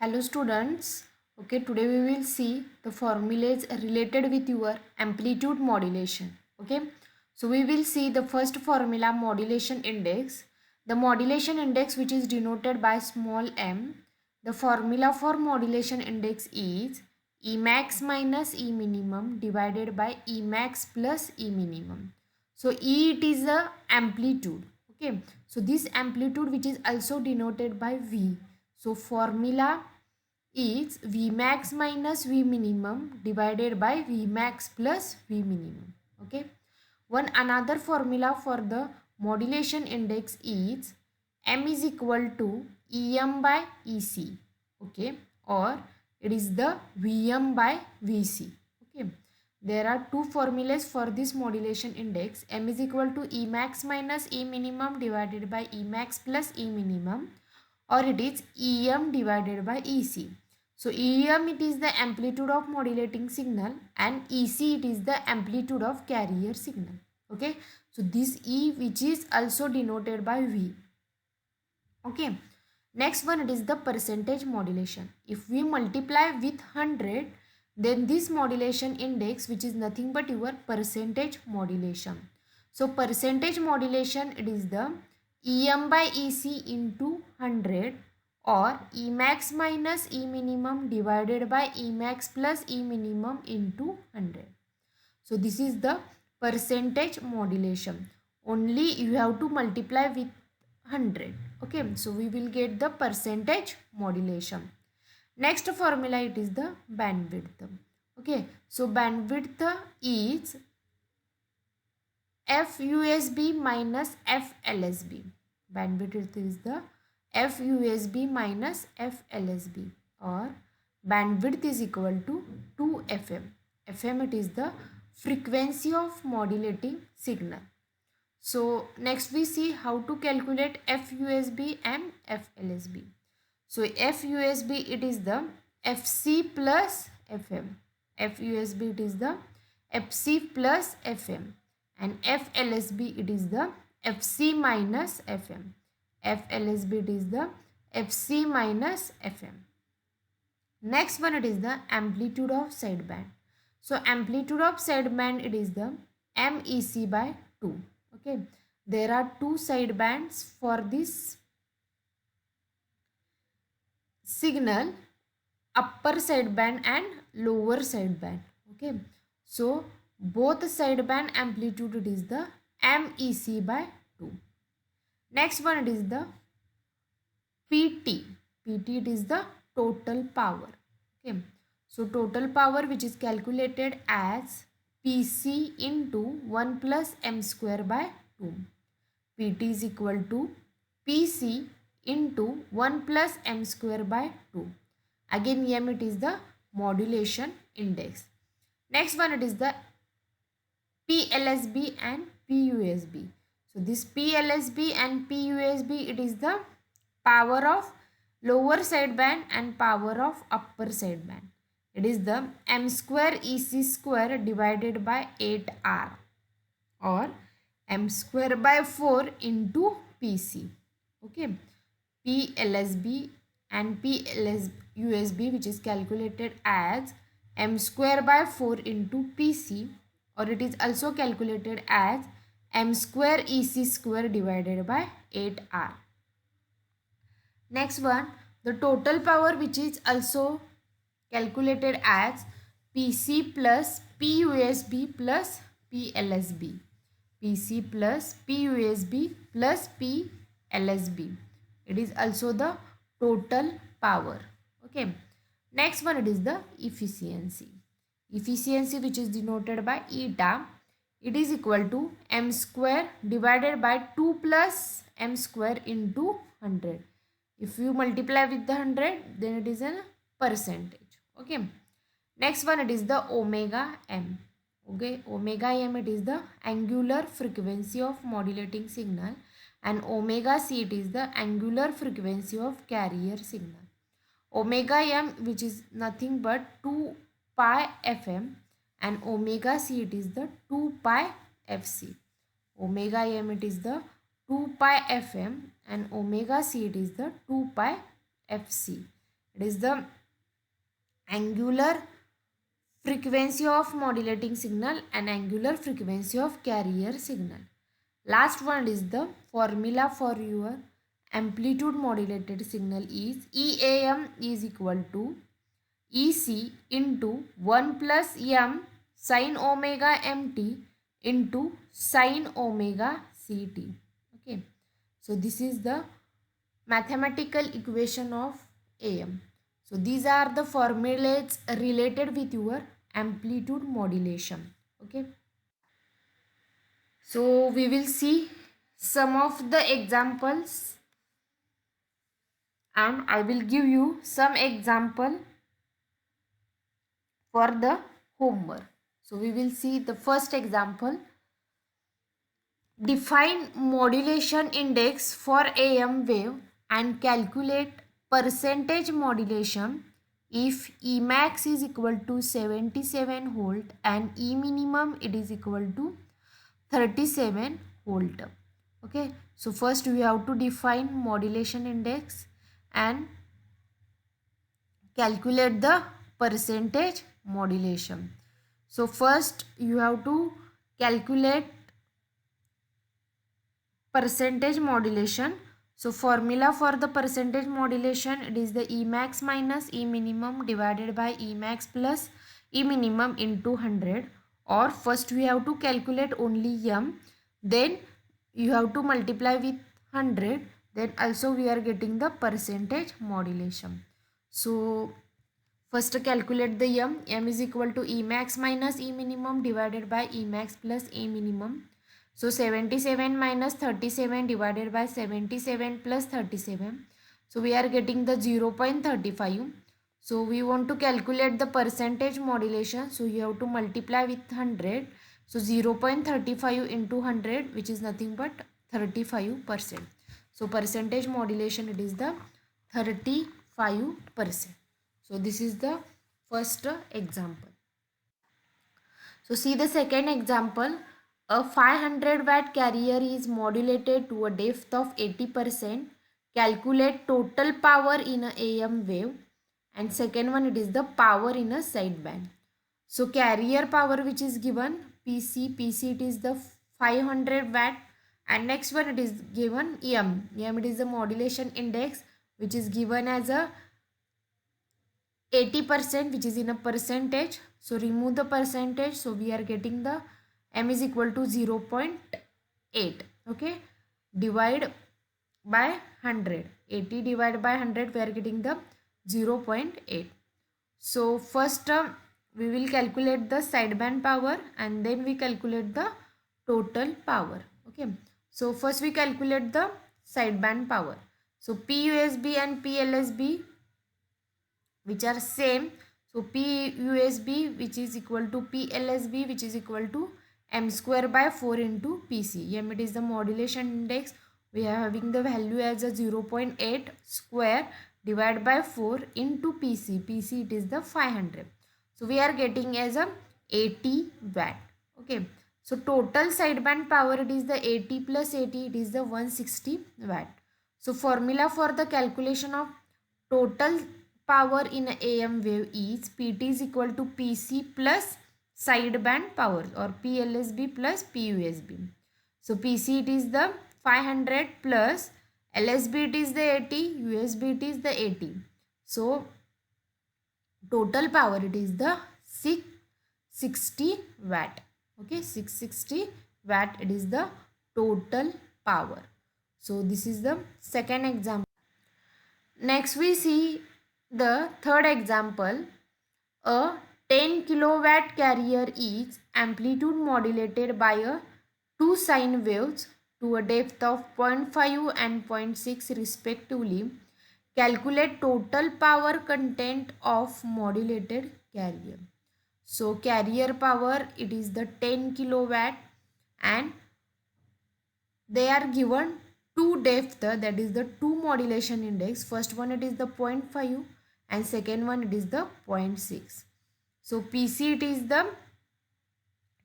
Hello students. Okay, today we will see the formulas related with your amplitude modulation. Okay, so we will see the first formula, modulation index. The modulation index, which is denoted by small m. The formula for modulation index is E max minus E minimum divided by E max plus E minimum. So E, it is the amplitude. Okay, so this amplitude, which is also denoted by V. So formula is V max minus V minimum divided by V max plus V minimum. Okay. One another formula for the modulation index is M is equal to EM by EC. Okay. Or it is the VM by VC. Okay. There are two formulas for this modulation index. M is equal to E max minus E minimum divided by E max plus E minimum, or it is EM divided by EC. So EM, it is the amplitude of modulating signal, and EC, it is the amplitude of carrier signal. Okay. So this E, which is also denoted by V. Okay. Next one, it is the percentage modulation. If we multiply with 100, then this modulation index, which is nothing but your percentage modulation. So percentage modulation, it is the EM by EC into 100, or E max minus E minimum divided by E max plus E minimum into 100. So this is the percentage modulation. Only you have to multiply with 100. Okay, so we will get the percentage modulation. Next formula, it is the bandwidth. Okay, so bandwidth is FUSB minus FLSB. Bandwidth is the FUSB minus FLSB, or bandwidth is equal to 2 FM. FM, it is the frequency of modulating signal. So next we see how to calculate FUSB and FLSB. So FUSB, it is the FC plus FM. FUSB, it is the FC plus FM, and FLSB, it is the FC minus FM. FLSB, it is the FC minus FM. Next one, it is the amplitude of sideband. So amplitude of sideband, it is the MEC by 2. Okay, there are two sidebands for this signal, upper sideband and lower sideband. Okay, so both sideband amplitude, it is the MEC by 2. Next one, it is the PT. PT, it is the total power. Okay, so total power, which is calculated as PC into 1 plus M square by 2. PT is equal to PC into 1 plus M square by 2. Again, M, it is the modulation index. Next one, it is the PLSB and PUSB. So this PLSB and PUSB, it is the power of lower sideband and power of upper sideband. It is the M square EC square divided by 8R, or M square by 4 into PC. Okay, PLSB and PLSB, which is calculated as M square by 4 into PC, or it is also calculated as M square EC square divided by 8R. Next one, the total power, which is also calculated as PC plus PUSB plus PLSB. PC plus PUSB plus PLSB. It is also the total power. Okay. Next one, it is the efficiency. Efficiency, which is denoted by eta. It is equal to M square divided by 2 plus M square into 100. If you multiply with the 100, then it is a percentage. Okay. Next one, it is the omega m. Okay, omega m, it is the angular frequency of modulating signal, and omega c, it is the angular frequency of carrier signal. Omega m, which is nothing but 2 pi fm, and omega c, it is the 2 pi fc. Omega m, it is the 2 pi fm, and omega c, it is the 2 pi fc. It is the angular frequency of modulating signal and angular frequency of carrier signal. Last one is the formula for your amplitude modulated signal is EAM is equal to EC into 1 plus m sin omega mt into sin omega ct. Okay. So this is the mathematical equation of AM. So these are the formulas related with your amplitude modulation. Okay. So we will see some of the examples and I will give you some example for the homework. So we will see the first example. Define modulation index for AM wave and calculate percentage modulation if E max is equal to 77 volt and E minimum it is equal to 37 volt. Okay, so first we have to define modulation index and calculate the percentage modulation. So first you have to calculate percentage modulation. So formula for the percentage modulation, it is the E max minus E minimum divided by E max plus E minimum into 100. Or first we have to calculate only m, then you have to multiply with 100, then also we are getting the percentage modulation. So first calculate the m is equal to E max minus E minimum divided by E max plus E minimum. So 77 minus 37 divided by 77 plus 37. So we are getting the 0.35. So we want to calculate the percentage modulation. So you have to multiply with 100. So 0.35 into 100, which is nothing but 35%. So percentage modulation, it is the 35%. So this is the first example. So see the second example. A 500 watt carrier is modulated to a depth of 80%. Calculate total power in a AM wave. And second one, it is the power in a sideband. So carrier power which is given PC it is the 500 watt. And next one it is given M it is the modulation index which is given as a 80%, which is in a percentage. So remove the percentage. So we are getting the M is equal to 0.8. Okay. Divide by 100. 80 divided by 100, we are getting the 0.8. So first we will calculate the sideband power and then we calculate the total power. Okay. So first we calculate the sideband power. So PUSB and PLSB which are same. So PUSB which is equal to PLSB which is equal to M square by 4 into PC. M it is the modulation index. We are having the value as a 0.8 square divided by 4 into PC. PC it is the 500. So we are getting as a 80 watt. Okay. So total sideband power it is the 80 plus 80 it is the 160 watt. So formula for the calculation of total power in AM wave is PT is equal to PC plus sideband power or PLSB plus PUSB. So PC it is the 500 plus LSB it is the 80, USB it is the 80. So total power it is the 660 watt. Okay, 660 watt it is the total power. So this is the second example. Next we see the third example. A 10 kilowatt carrier is amplitude modulated by a 2 sine waves to a depth of 0.5 and 0.6 respectively. Calculate total power content of modulated carrier. So carrier power it is the 10 kilowatt and they are given two depth, that is the two modulation index. First one it is the 0.5 and second one it is the 0.6. So PC it is the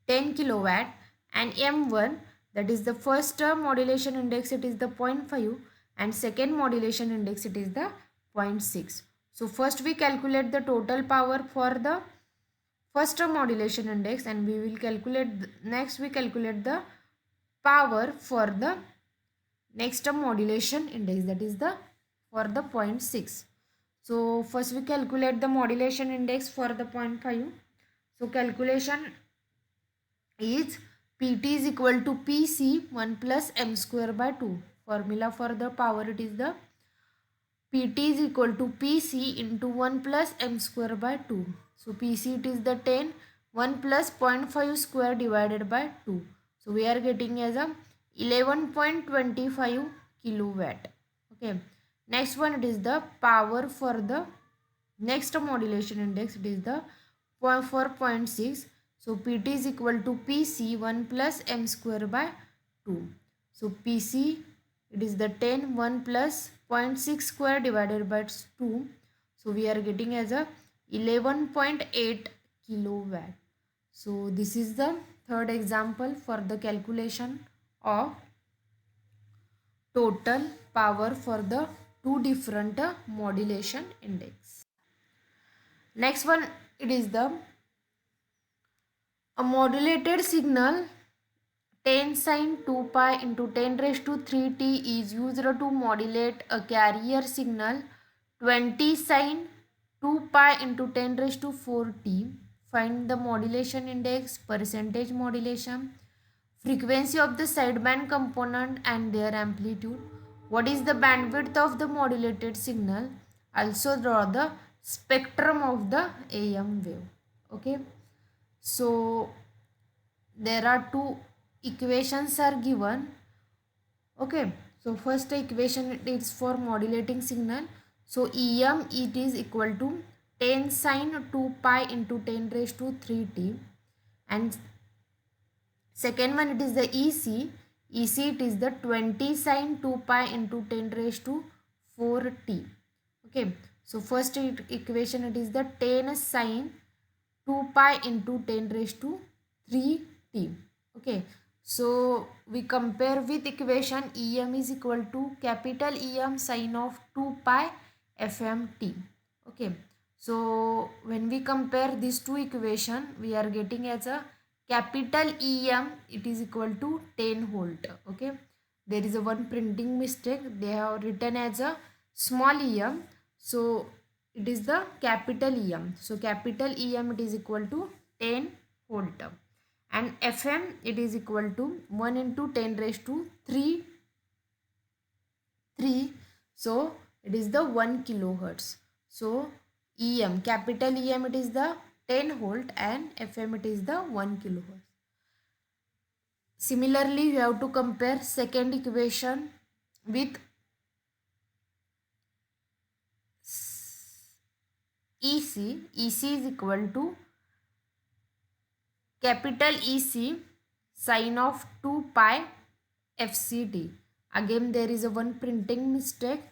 10 kilowatt and M1 that is the first modulation index it is the 0.5 and second modulation index it is the 0.6. So first we calculate the total power for the first modulation index, and we will calculate next we calculate the power for the next modulation index, that is the for the 0.6. So first we calculate the modulation index for the 0.5. So calculation is Pt is equal to Pc 1 plus m square by 2. Formula for the power, it is the Pt is equal to Pc into 1 plus m square by 2. So Pc it is the 10, 1 plus 0.5 square divided by 2. So we are getting as a 11.25 kilowatt. Okay. Next one, it is the power for the next modulation index, it is the 4.6. So Pt is equal to Pc 1 plus m square by 2. So Pc it is the 10, 1 plus 0.6 square divided by 2. So we are getting as a 11.8 kilowatt. So this is the third example for the calculation of total power for the two different modulation index. Next one, it is the a modulated signal 10 sin 2 pi into 10 raised to 3t is used to modulate a carrier signal 20 sin 2 pi into 10 raised to 4t. Find the modulation index, percentage modulation, frequency of the sideband component and their amplitude. What is the bandwidth of the modulated signal? Also draw the spectrum of the AM wave. Okay. So there are two equations are given. Okay. So first equation is for modulating signal. So EM it is equal to 10 sin 2 pi into 10 raised to 3t, and second one, it is the EC. EC it is the 20 sin 2 pi into 10 raised to 4t. Okay. So first equation, it is the 10 sin 2 pi into 10 raised to 3t. Okay. So we compare with equation EM is equal to capital EM sin of 2 pi FMT. Okay. So when we compare these two equation, we are getting as a capital EM it is equal to 10 volt. Okay. There is a one printing mistake. They have written as a small em. So it is the capital EM. So capital EM it is equal to 10 volt. And FM it is equal to 1 into 10 raised to 3. So it is the 1 kilohertz. So EM, capital EM it is the 10 volt and FM it is the 1 kilohertz. Similarly, you have to compare second equation with EC. EC is equal to capital EC sin of 2 pi FCT. Again, there is a one printing mistake.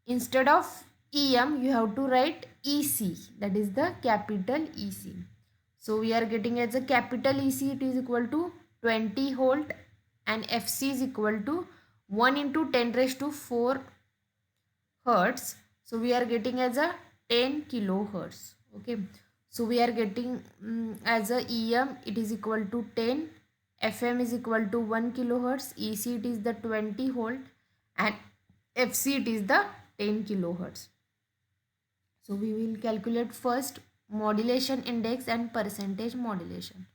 Instead of EM, you have to write EC, that is the capital EC. So we are getting as a capital EC it is equal to 20 volt and FC is equal to 1 into 10 raised to 4 hertz. So we are getting as a 10 kilohertz. Okay. So we are getting as a EM it is equal to 10, FM is equal to 1 kilohertz, EC it is the 20 volt and FC it is the 10 kilohertz. So we will calculate first modulation index and percentage modulation.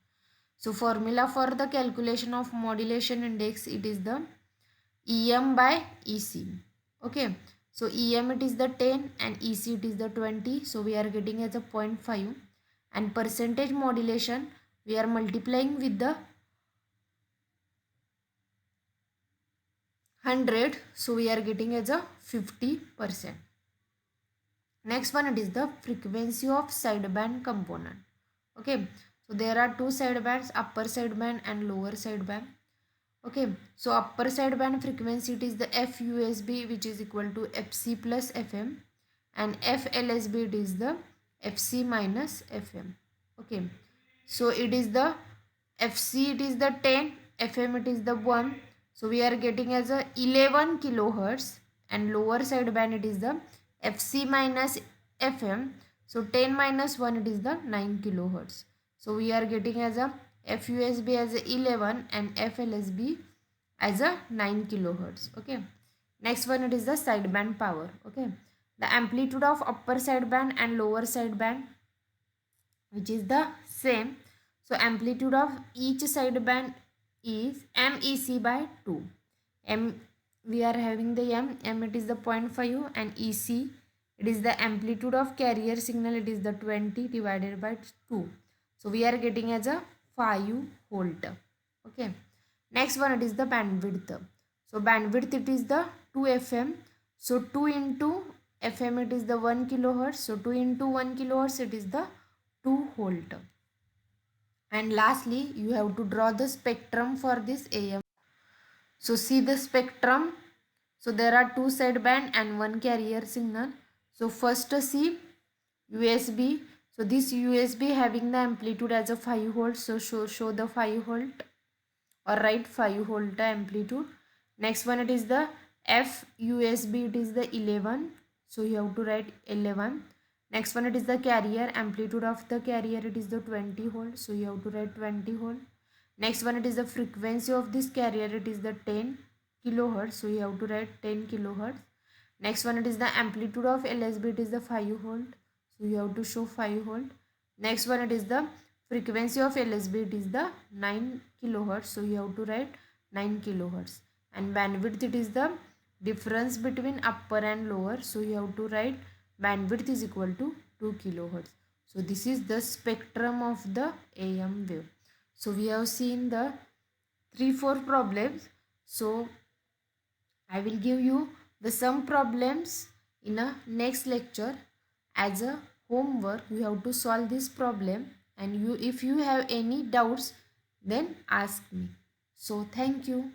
So formula for the calculation of modulation index, it is the EM by EC. Okay. So EM it is the 10 and EC it is the 20. So we are getting as a 0.5, and percentage modulation we are multiplying with the 100. So we are getting as a 50%. Next one, it is the frequency of sideband component. Okay. So there are two sidebands, upper sideband and lower sideband. Okay. So upper sideband frequency it is the FUSB which is equal to FC plus FM, and FLSB it is the FC minus FM. Okay. So it is the FC it is the 10, FM it is the 1. So we are getting as a 11 kilohertz, and lower sideband it is the fc minus fm. So 10 minus 1, it is the 9 kilohertz. So we are getting as a FUSB as a 11 and FLSB as a 9 kilohertz. Okay. Next one, it is the sideband power. Okay. The amplitude of upper sideband and lower sideband, which is the same. So amplitude of each sideband is MEC by 2. M, we are having the M it is the 0.5, and EC, it is the amplitude of carrier signal, it is the 20 divided by 2. So we are getting as a 5 volt. Okay. Next one, it is the bandwidth. So bandwidth, it is the 2 FM. So 2 into FM, it is the 1 kilohertz. So 2 into 1 kilohertz, it is the 2 volt. And lastly, you have to draw the spectrum for this AM. So see the spectrum. So there are two sideband and one carrier signal. So first see USB. So this USB having the amplitude as a 5 volt. So show the 5 volt, or write 5 volt amplitude. Next one, it is the FUSB, it is the 11. So you have to write 11. Next one, it is the carrier amplitude of the carrier, it is the 20 volt. So you have to write 20 volt. Next one, it is the frequency of this carrier, it is the 10 kilohertz. So you have to write 10 kilohertz. Next one, it is the amplitude of LSB, it is the 5 volt. So you have to show 5 volt. Next one, it is the frequency of LSB, it is the 9 kilohertz. So you have to write 9 kilohertz. And bandwidth, it is the difference between upper and lower. So you have to write bandwidth is equal to 2 kilohertz. So this is the spectrum of the AM wave. So we have seen the 3-4 problems. So I will give you the some problems in a next lecture as a homework. You have to solve this problem, and if you have any doubts, then ask me. So thank you.